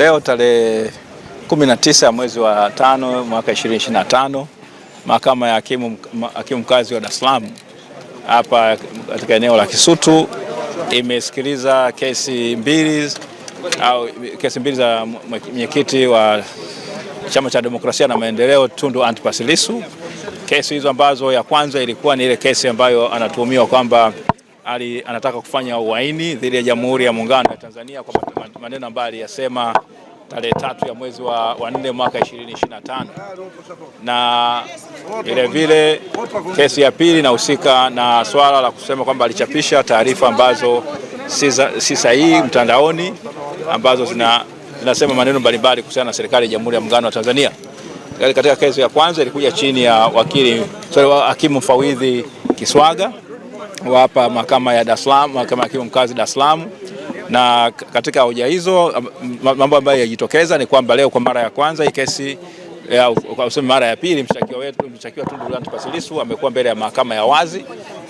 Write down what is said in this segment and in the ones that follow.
Leo tarehe 19 ya mwezi wa 5 mwaka 2025, Mahakama ya Hakimu Mkazi wa Dar es Salaam hapa katika eneo la Kisutu imesikiliza kesi mbili za mwenyekiti wa Chama cha Demokrasia na Maendeleo Tundu Antipas Lissu. Kesi hizo ambazo ya kwanza ilikuwa ni ile kesi ambayo anatuhumiwa kwamba anataka kufanya uhaini dhidi ya Jamhuri ya Muungano wa Tanzania kwa maneno ambayo aliyasema tarehe 3 ya mwezi wa 4 mwaka 2025. Na vile kesi ya pili inahusika na swala la kusema kwamba alichapisha taarifa ambazo si sahihi mtandaoni ambazo zinasema maneno mbalimbali kuhusiana na serikali ya Jamhuri ya Muungano wa Tanzania. Katika kesi ya kwanza ilikuja chini ya hakimu mfawidhi Kiswaga wa hapa Mahakama ya Dar es Salaam, Mahakama ya Hakimu Mkazi Dar es Salaam. Na katika hoja hizo mambo ambayo yajitokeza ni kwamba leo kwa mara ya kwanza hii kesi kwa mara ya pili mshtakiwa Tundu Antipas Lissu amekuwa mbele ya mahakama ya wazi.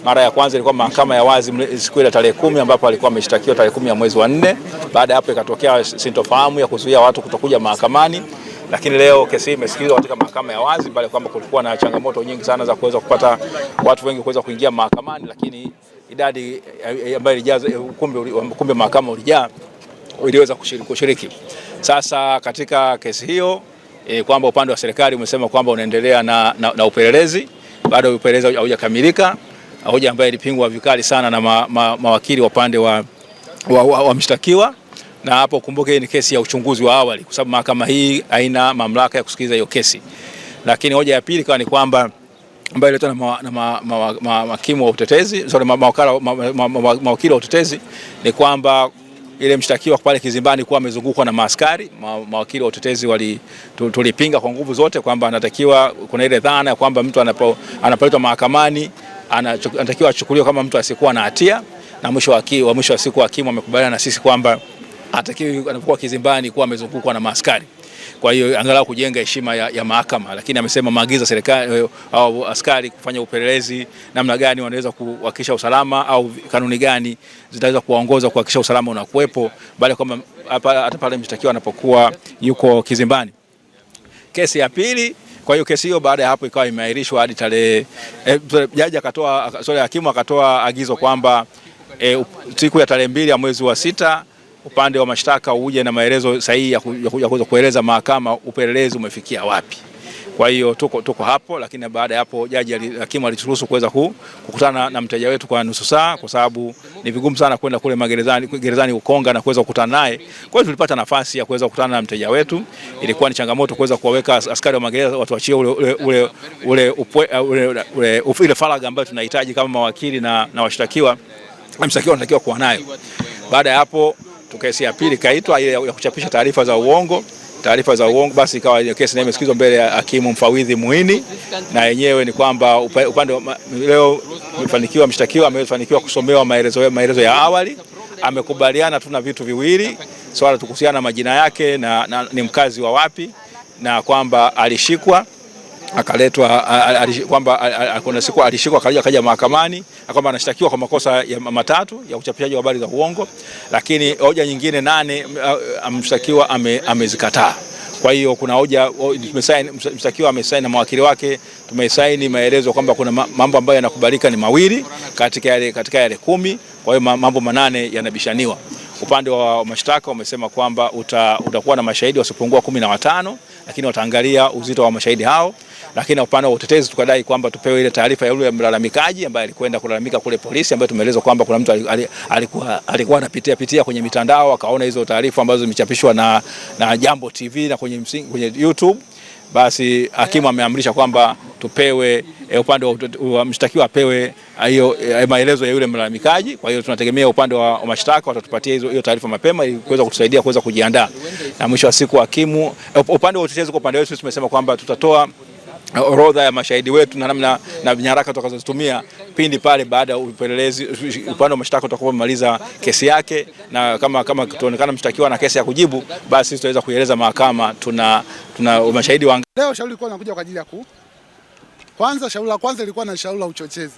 Mara ya kwanza ilikuwa mahakama ya wazi siku ile tarehe 10 ambapo alikuwa ameshtakiwa tarehe 10 ya mwezi wa 4. Baada ya hapo ikatokea sintofahamu ya kuzuia watu kutokuja mahakamani. Lakini leo kesi hii imesikilizwa katika mahakama ya wazi, bali kwamba kulikuwa na changamoto nyingi sana za kuweza kupata watu wengi kuweza kuingia mahakamani, lakini idadi ambayo ilijaza ukumbi mahakama ulijaa iliweza kushiriki. Sasa katika kesi hiyo kwamba upande wa serikali umesema kwamba unaendelea na upelelezi, bado upelelezi haujakamilika, hoja ambayo ilipingwa vikali sana na mawakili wa upande wa mshtakiwa. Na hapo kumbuke ni kesi ya uchunguzi wa awali kwa sababu mahakama hii haina mamlaka ya kusikiliza hiyo kesi. Lakini hoja ya pili kwa ni kwamba ambayo iletwa na mahakimu wa utetezi, mawakili wa utetezi, ni kwamba ile mshtakiwa pale kizimbani kuwa amezungukwa na maaskari. Mawakili wa utetezi tulipinga kwa nguvu zote kwamba anatakiwa, kuna ile dhana ya kwamba mtu anapoletwa mahakamani anatakiwa achukuliwe kama mtu asiyekuwa na hatia, na mwisho wa siku hakimu amekubaliana na sisi kwamba atakiwa anapokuwa kizimbani kuwa amezungukwa na maaskari. Kwa hiyo angalau kujenga heshima ya mahakama, lakini amesema maagizo serikali au askari kufanya upelelezi namna gani wanaweza kuhakikisha usalama au kanuni gani zitaweza kuwaongoza kuhakikisha usalama unakuwepo, bali kwamba hata pale mshtakiwa anapokuwa yuko kizimbani. Kesi ya pili, kwa hiyo kesi hiyo baada ya hapo ikawa imeahirishwa hadi tarehe hakimu akatoa agizo kwamba siku ya tarehe 2 ya mwezi wa 6 upande wa mashtaka uje na maelezo sahihi ya kueleza mahakama upelelezi umefikia wapi. Kwa hiyo tuko hapo, lakini baada ya hapo hakimu alituruhusu kuweza kukutana na mteja wetu kwa nusu saa, kwa sababu ni vigumu sana kwenda kule gerezani Ukonga na kuweza kukutana naye. Kwa hiyo tulipata nafasi ya kuweza kukutana na mteja wetu. Ilikuwa ni changamoto kuweza kuwaweka askari wa magereza watu achie ile faragha ambayo tunahitaji kama mawakili na washtakiwa. Mshtakiwa anatakiwa kuwa nayo. Baada ya hapo kesi ya pili kaitwa ile ya kuchapisha taarifa za uongo. Basi ikawa kesi na imesikizwa mbele ya hakimu mfawidhi Muhini, na yenyewe ni kwamba upande leo mshtakiwa amefanikiwa kusomewa maelezo ya awali. Amekubaliana tu na vitu viwili, swala kuhusiana na majina yake na ni mkazi wa wapi, na kwamba alishikwa akaletwa kwamba kuna siku alishikwa akaja mahakamani kwamba anashtakiwa kwa makosa matatu ya uchapishaji wa habari za uongo, lakini hoja nyingine 8 mshtakiwa amezikataa. Kwa hiyo kuna hoja mshtakiwa amesaini na mawakili wake, tumesaini maelezo kwamba kuna mambo ambayo yanakubalika ni mawili katika yale 10, kwa hiyo mambo 8 yanabishaniwa. Upande wa mashtaka umesema kwamba utakuwa na mashahidi wasipungua 15, lakini wataangalia uzito wa mashahidi hao. Lakini upande wa utetezi tukadai kwamba tupewe ile taarifa ya yule mlalamikaji ambaye alikwenda kulalamika kule polisi, ambaye tumeelezwa kwamba kuna mtu alikuwa anapitia kwenye mitandao akaona hizo taarifa ambazo zimechapishwa na Jambo TV na kwenye YouTube. Basi hakimu ameamrisha kwamba tupewe upande wa mshtakiwa apewe hiyo maelezo ya yule mlalamikaji. Kwa hiyo tunategemea upande wa mashtaka watatupatia hiyo taarifa mapema ili kuweza kutusaidia kuweza kujiandaa. Na mwisho wa siku hakimu upande wa utetezi kwa upande wetu tumesema kwamba tutatoa orodha ya mashahidi wetu na namna na nyaraka tutakazotumia pindi pale baada ya upelelezi upande wa mashtaka utakapomaliza kesi yake, na kama tutaonekana mshtakiwa na kesi ya kujibu, basi tutaweza kueleza mahakama tuna mashahidi wangapi. Leo shauri lilikuwa linakuja kwa ajili ya kwanza, shauri la kwanza lilikuwa na shauri la uchochezi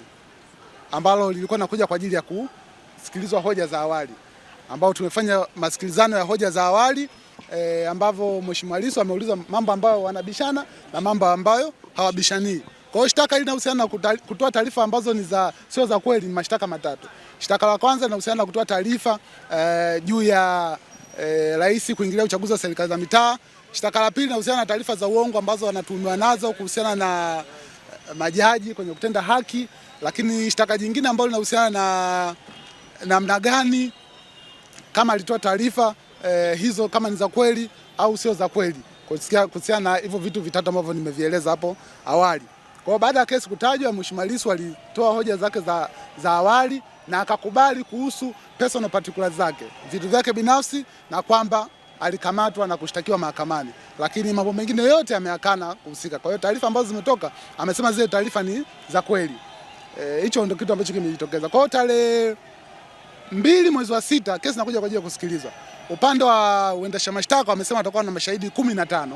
ambalo lilikuwa linakuja kwa ajili ya kusikilizwa hoja za awali, ambao tumefanya masikilizano ya hoja za awali ambavyo Mheshimiwa Lissu ameuliza mambo ambayo wanabishana na mambo ambayo hawabishani. Kwa hiyo shtaka hili linahusiana na kutoa taarifa ambazo ni sio za kweli, ni mashtaka matatu. Shtaka la kwanza linahusiana na kutoa taarifa juu ya rais kuingilia uchaguzi wa serikali za mitaa. Shtaka la pili linahusiana na taarifa za uongo ambazo wanatuhumiwa nazo kuhusiana na majaji kwenye kutenda haki, lakini shtaka jingine ambalo linahusiana na namna gani kama alitoa taarifa hizo kama ni za kweli au sio za kweli, kuhusiana na hivyo vitu vitatu ambavyo nimevieleza hapo awali. Kwa hiyo baada ya kesi kutajwa, Mheshimiwa Lissu alitoa hoja zake za awali na akakubali kuhusu personal particulars zake, vitu vyake binafsi, na kwamba alikamatwa na kushtakiwa mahakamani, lakini mambo mengine yote ameyakana kuhusika. Kwa hiyo taarifa ambazo zimetoka amesema zile taarifa ni za kweli. Hicho ndio kitu ambacho kimejitokeza. Kwa hiyo tarehe 2 mwezi wa 6 kesi inakuja kwa ajili ya kusikilizwa. Upande wa uendesha mashtaka wamesema watakuwa na mashahidi 15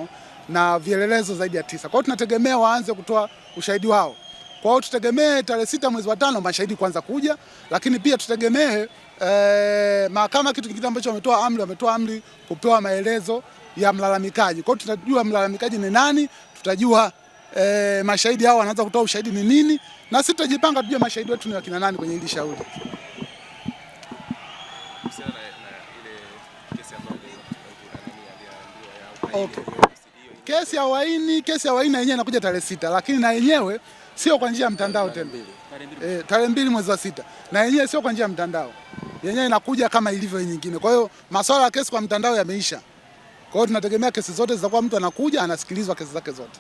na vielelezo zaidi ya 9. Kwa hiyo tunategemea waanze kutoa ushahidi wao. Kwa hiyo tutegemee tarehe 6 mwezi wa 5 mashahidi kwanza kuja, lakini pia tutegemee mahakama, kitu kingine ambacho wametoa amri kupewa maelezo ya mlalamikaji. Kwa hiyo tutajua mlalamikaji ni nani, tutajua mashahidi hao wanaanza kutoa ushahidi ni nini, na sisi tutajipanga tujue mashahidi wetu ni wakina nani kwenye hili shauri. Okay. Kesi ya uhaini yenyewe inakuja tarehe 6, lakini na yenyewe sio kwa njia ya mtandao tena. Tarehe 2 mwezi wa 6. Na yenyewe sio kwa njia ya mtandao. Yenyewe inakuja kama ilivyo nyingine. Kwa hiyo masuala ya kesi kwa mtandao yameisha. Kwa hiyo tunategemea kesi zote zitakuwa mtu anakuja anasikilizwa kesi zake zote.